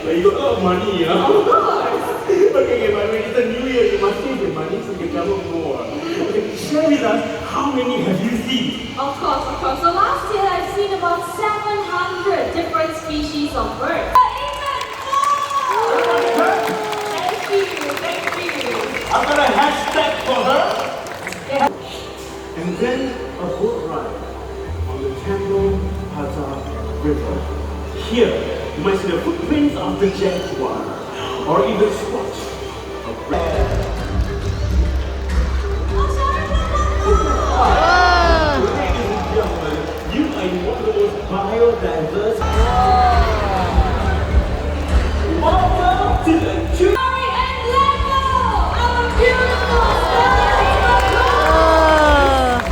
You got a lot of money, you know? Of course. Okay, but when it's a new year, you must save the money so you can travel more. Okay, share with us, how many have you seen? Of course, of course. So last year I've seen about 700 different species of birds. Thank you, thank you. I've got a hashtag for her. Yeah. And then a boat ride on the Tambo Pata River. Here, you might see the footprints of the jaguar, or even spots of red. Ladies and gentlemen, you are in one of the most biodiverse. Welcome to the Harry and Lego, our beautiful stunning macaws.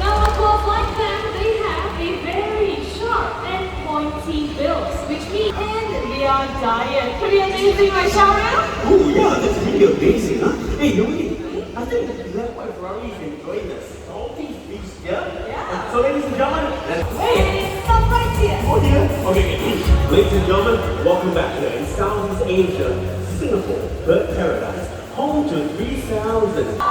Now, of course, like them, they have a very sharp and pointy bills, which means they are giant. Pretty amazing, right, Sharon? Oh yeah, that's really amazing, huh? Hey, Yuri, I think the Black White Ferrari is enjoying the salty fish here. Yeah. So ladies and gentlemen, Hey, stop right here. oh dear. Okay. Ladies and gentlemen, welcome back to in Southeast Asia, Singapore, Bird Paradise, home to 3,000. So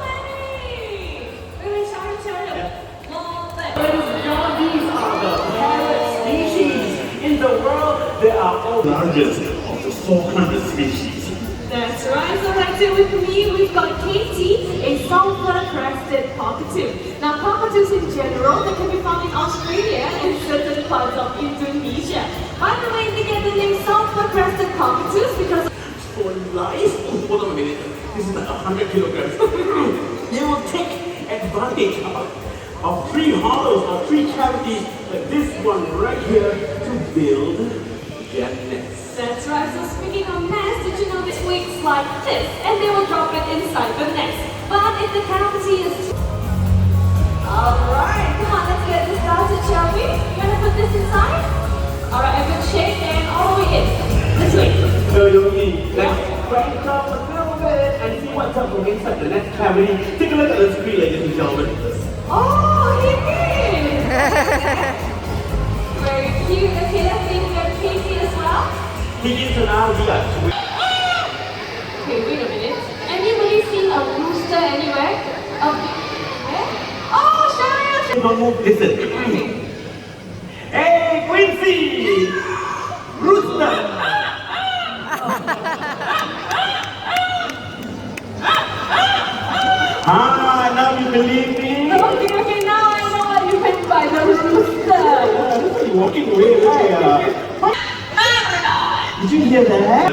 many. Wait, Sharon. More than. Ladies and gentlemen, these are the parrot species in the world. They are all largest of the 400 species. That's right, so right here with me, we've got Katie, a sulfur-crested cockatoo. Now, cockatoos in general, they can be found in Australia and certain parts of Indonesia. By the way, they get the name sulfur-crested cockatoos because For life, hold on a minute, this is like 100 kilograms. They will take advantage of three hollows or three cavities like this one right here to build their nest. that's right, so speaking of nests, did you know this works like this? And they will drop it inside the nest. But if the cavity is... Alright, come on, let's get this started, shall we? You wanna put this inside? Alright, a good shake and all the way in. This way. So Yogi, let's crank up a little bit and see what's up inside the nest cavity. Take a look at the screen, ladies and gentlemen. Oh, he did! Very cute. Okay, let's see if there's Katie as well. He gives an idea. Okay, wait a minute. Anybody seen a rooster anywhere? Where? Oh, Sharon! Don't move, listen. Hey, Quincy! Rooster! Now you believe me? Okay, now I know what you meant by the rooster. You're walking away, right? Did you hear that?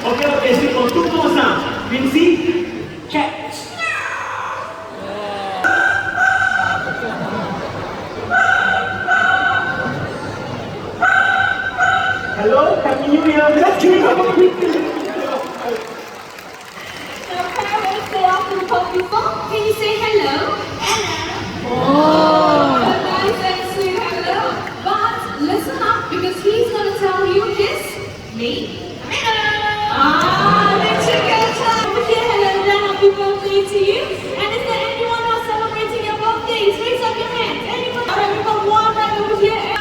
Okay, so for two more sounds. Quincy, cat. Hello, Happy New Year. Let's give it up for Quincy. Now, parents, say after the pop before, can you say hello? Hello. Oh. A nice and sweet hello. But listen up because he's going to tell you his name. Ah, did you get that? Over here, hello, then happy birthday to you. And is there anyone else celebrating your birthdays? Raise up your hands. Anyone? Alright, we've got one right over here.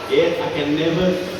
Yes, I can never